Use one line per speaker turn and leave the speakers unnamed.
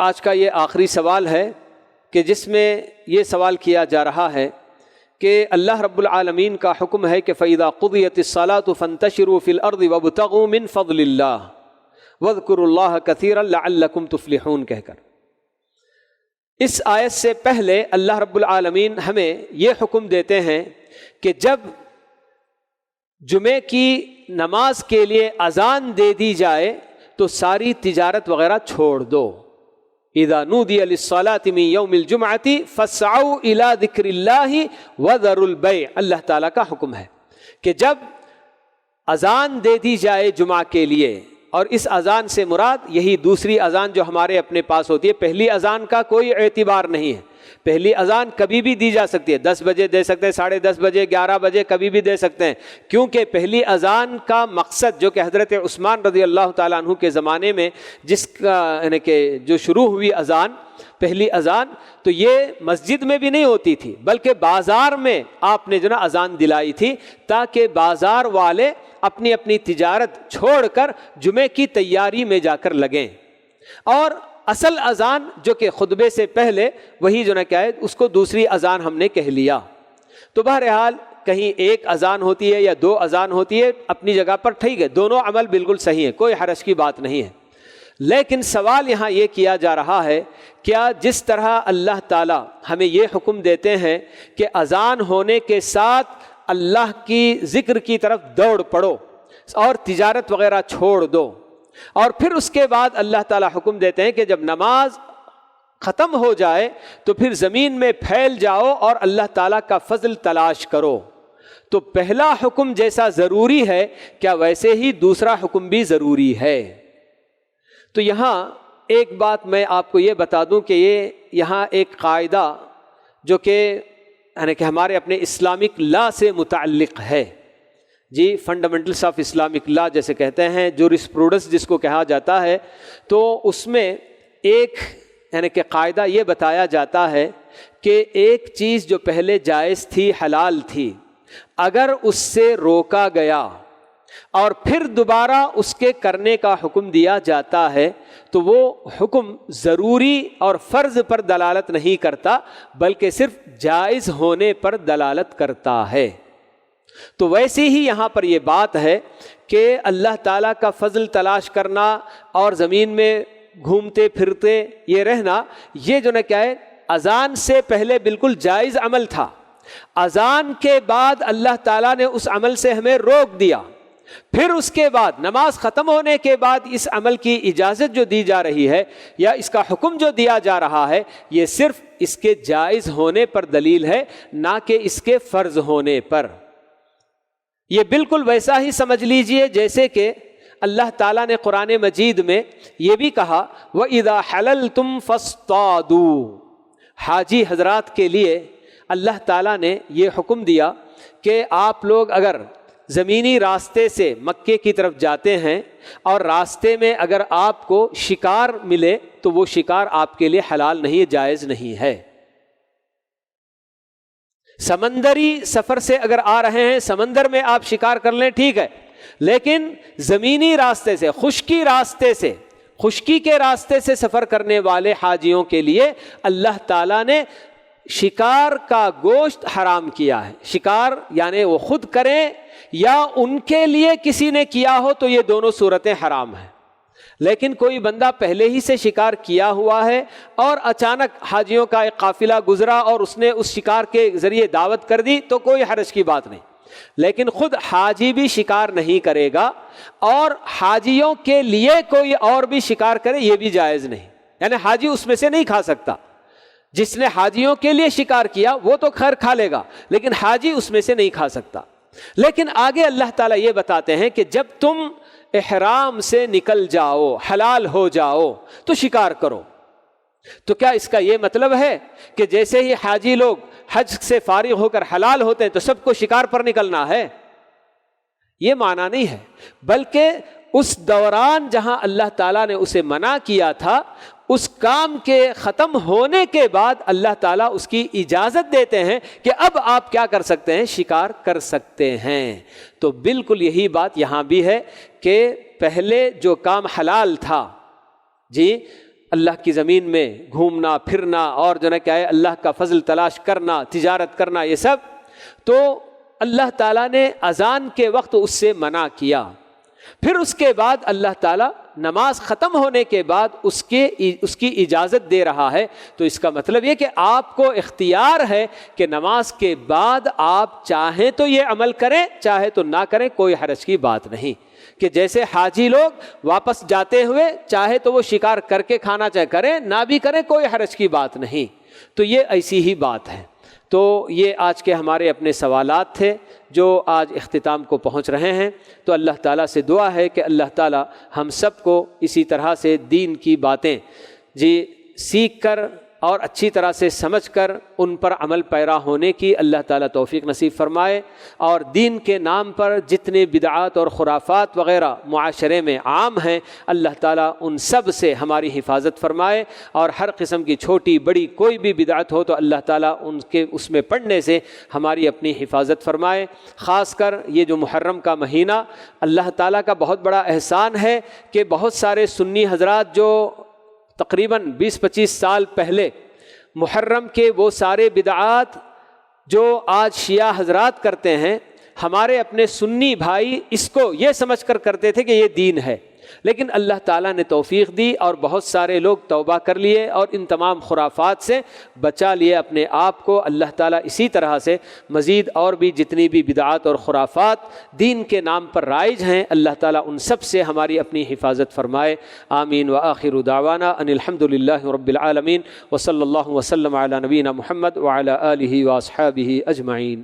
آج کا یہ آخری سوال ہے کہ جس میں یہ سوال کیا جا رہا ہے کہ اللہ رب العالمین کا حکم ہے کہ فَإِذَا قُضِيَتِ الصَّلَاةُ فَانتَشِرُوا فِي الْأَرْضِ وَابْتَغُوا مِن فَضْلِ اللَّهِ وَاذْكُرُوا اللَّهَ كَثِيرًا لَعَلَّكُمْ تُفْلِحُونَ کہہ کر اس آیت سے پہلے اللہ رب العالمین ہمیں یہ حکم دیتے ہیں کہ جب جمعے کی نماز کے لیے اذان دے دی جائے تو ساری تجارت وغیرہ چھوڑ دو. اذا نودی للصلاة من یوم الجمعة فاسعوا الى ذکر اللہ وذروا البیع. اللہ تعالیٰ کا حکم ہے کہ جب اذان دے دی جائے جمعہ کے لیے، اور اس اذان سے مراد یہی دوسری اذان جو ہمارے اپنے پاس ہوتی ہے، پہلی اذان کا کوئی اعتبار نہیں ہے. پہلی اذان کبھی بھی دی جا سکتی ہے، 10 بجے دے سکتے ہیں، 10:30 بجے، 11 بجے، کبھی بھی دے سکتے ہیں، کیونکہ پہلی اذان کا مقصد جو کہ حضرت عثمان رضی اللہ تعالیٰ عنہ کے زمانے میں جس کا یعنی کہ جو شروع ہوئی اذان، پہلی اذان، تو یہ مسجد میں بھی نہیں ہوتی تھی بلکہ بازار میں آپ نے جو نا اذان دلائی تھی تاکہ بازار والے اپنی اپنی تجارت چھوڑ کر جمعے کی تیاری میں جا کر لگیں. اور اصل اذان جو کہ خطبے سے پہلے وہی جو نا کیا ہے اس کو دوسری اذان ہم نے کہہ لیا. تو بہرحال کہیں ایک اذان ہوتی ہے یا 2 اذان ہوتی ہے، اپنی جگہ پر ٹھیک ہے، دونوں عمل بالکل صحیح ہے، کوئی حرج کی بات نہیں ہے. لیکن سوال یہاں یہ کیا جا رہا ہے، کیا جس طرح اللہ تعالیٰ ہمیں یہ حکم دیتے ہیں کہ اذان ہونے کے ساتھ اللہ کی ذکر کی طرف دوڑ پڑو اور تجارت وغیرہ چھوڑ دو، اور پھر اس کے بعد اللہ تعالیٰ حکم دیتے ہیں کہ جب نماز ختم ہو جائے تو پھر زمین میں پھیل جاؤ اور اللہ تعالیٰ کا فضل تلاش کرو، تو پہلا حکم جیسا ضروری ہے کیا ویسے ہی دوسرا حکم بھی ضروری ہے. تو یہاں ایک بات میں آپ کو یہ بتا دوں کہ یہ یہاں ایک قاعدہ جو کہ یعنی کہ ہمارے اپنے اسلامک لا سے متعلق ہے، جی فنڈامنٹلس آف اسلامک لا جیسے کہتے ہیں، جورسپروڈنس جس کو کہا جاتا ہے، تو اس میں ایک یعنی کہ قاعدہ یہ بتایا جاتا ہے کہ ایک چیز جو پہلے جائز تھی، حلال تھی، اگر اس سے روکا گیا اور پھر دوبارہ اس کے کرنے کا حکم دیا جاتا ہے تو وہ حکم ضروری اور فرض پر دلالت نہیں کرتا بلکہ صرف جائز ہونے پر دلالت کرتا ہے. تو ویسے ہی یہاں پر یہ بات ہے کہ اللہ تعالیٰ کا فضل تلاش کرنا اور زمین میں گھومتے پھرتے یہ رہنا، یہ جو نہ کیا ہے اذان سے پہلے بالکل جائز عمل تھا. اذان کے بعد اللہ تعالیٰ نے اس عمل سے ہمیں روک دیا، پھر اس کے بعد نماز ختم ہونے کے بعد اس عمل کی اجازت جو دی جا رہی ہے یا اس کا حکم جو دیا جا رہا ہے، یہ صرف اس کے جائز ہونے پر دلیل ہے، نہ کہ اس کے فرض ہونے پر. یہ بالکل ویسا ہی سمجھ لیجئے جیسے کہ اللہ تعالیٰ نے قرآن مجید میں یہ بھی کہا وَإِذَا حَلَلْتُمْ فَاصْطَادُوا. حاجی حضرات کے لیے اللہ تعالیٰ نے یہ حکم دیا کہ آپ لوگ اگر زمینی راستے سے مکے کی طرف جاتے ہیں اور راستے میں اگر آپ کو شکار ملے تو وہ شکار آپ کے لیے حلال نہیں، جائز نہیں ہے. سمندری سفر سے اگر آ رہے ہیں، سمندر میں آپ شکار کر لیں ٹھیک ہے، لیکن زمینی راستے سے، خشکی کے راستے سے سفر کرنے والے حاجیوں کے لیے اللہ تعالیٰ نے شکار کا گوشت حرام کیا ہے. شکار یعنی وہ خود کریں یا ان کے لیے کسی نے کیا ہو تو یہ دونوں صورتیں حرام ہیں. لیکن کوئی بندہ پہلے ہی سے شکار کیا ہوا ہے اور اچانک حاجیوں کا ایک قافلہ گزرا اور اس نے اس شکار کے ذریعے دعوت کر دی تو کوئی حرج کی بات نہیں. لیکن خود حاجی بھی شکار نہیں کرے گا اور حاجیوں کے لیے کوئی اور بھی شکار کرے یہ بھی جائز نہیں. یعنی حاجی اس میں سے نہیں کھا سکتا. جس نے حاجیوں کے لیے شکار کیا وہ تو خیر کھا لے گا، لیکن حاجی اس میں سے نہیں کھا سکتا. لیکن آگے اللہ تعالیٰ یہ بتاتے ہیں کہ جب تم احرام سے نکل جاؤ، حلال ہو جاؤ تو شکار کرو. تو کیا اس کا یہ مطلب ہے کہ جیسے ہی حاجی لوگ حج سے فارغ ہو کر حلال ہوتے ہیں تو سب کو شکار پر نکلنا ہے؟ یہ معنی نہیں ہے، بلکہ اس دوران جہاں اللہ تعالیٰ نے اسے منع کیا تھا اس کام کے ختم ہونے کے بعد اللہ تعالیٰ اس کی اجازت دیتے ہیں کہ اب آپ کیا کر سکتے ہیں، شکار کر سکتے ہیں. تو بالکل یہی بات یہاں بھی ہے کہ پہلے جو کام حلال تھا، جی اللہ کی زمین میں گھومنا پھرنا اور جو ہے کیا ہے اللہ کا فضل تلاش کرنا، تجارت کرنا، یہ سب تو اللہ تعالیٰ نے اذان کے وقت اس سے منع کیا۔ پھر اس کے بعد اللہ تعالیٰ نماز ختم ہونے کے بعد اس کی اجازت دے رہا ہے، تو اس کا مطلب یہ کہ آپ کو اختیار ہے کہ نماز کے بعد آپ چاہیں تو یہ عمل کریں، چاہے تو نہ کریں، کوئی حرج کی بات نہیں۔ کہ جیسے حاجی لوگ واپس جاتے ہوئے چاہے تو وہ شکار کر کے کھانا چاہے کریں، نہ بھی کریں، کوئی حرج کی بات نہیں، تو یہ ایسی ہی بات ہے۔ تو یہ آج کے ہمارے اپنے سوالات تھے جو آج اختتام کو پہنچ رہے ہیں۔ تو اللہ تعالیٰ سے دعا ہے کہ اللہ تعالیٰ ہم سب کو اسی طرح سے دین کی باتیں سیکھ کر اور اچھی طرح سے سمجھ کر ان پر عمل پیرا ہونے کی اللہ تعالیٰ توفیق نصیب فرمائے، اور دین کے نام پر جتنے بدعات اور خرافات وغیرہ معاشرے میں عام ہیں اللہ تعالیٰ ان سب سے ہماری حفاظت فرمائے، اور ہر قسم کی چھوٹی بڑی کوئی بھی بدعت ہو تو اللہ تعالیٰ اس میں پڑھنے سے ہماری اپنی حفاظت فرمائے۔ خاص کر یہ جو محرم کا مہینہ، اللہ تعالیٰ کا بہت بڑا احسان ہے کہ بہت سارے سنی حضرات جو تقریباً 20-25 سال پہلے محرم کے وہ سارے بدعات جو آج شیعہ حضرات کرتے ہیں، ہمارے اپنے سنی بھائی اس کو یہ سمجھ کر کرتے تھے کہ یہ دین ہے، لیکن اللہ تعالیٰ نے توفیق دی اور بہت سارے لوگ توبہ کر لیے اور ان تمام خرافات سے بچا لیے اپنے آپ کو۔ اللہ تعالیٰ اسی طرح سے مزید اور بھی جتنی بھی بدعات اور خرافات دین کے نام پر رائج ہیں اللہ تعالیٰ ان سب سے ہماری اپنی حفاظت فرمائے۔ آمین۔ وآخر دعوانا ان الحمد للہ رب العالمین، وصلی اللہ وسلم علی نبینا محمد وعلی آلہ واصحابہ اجمعین۔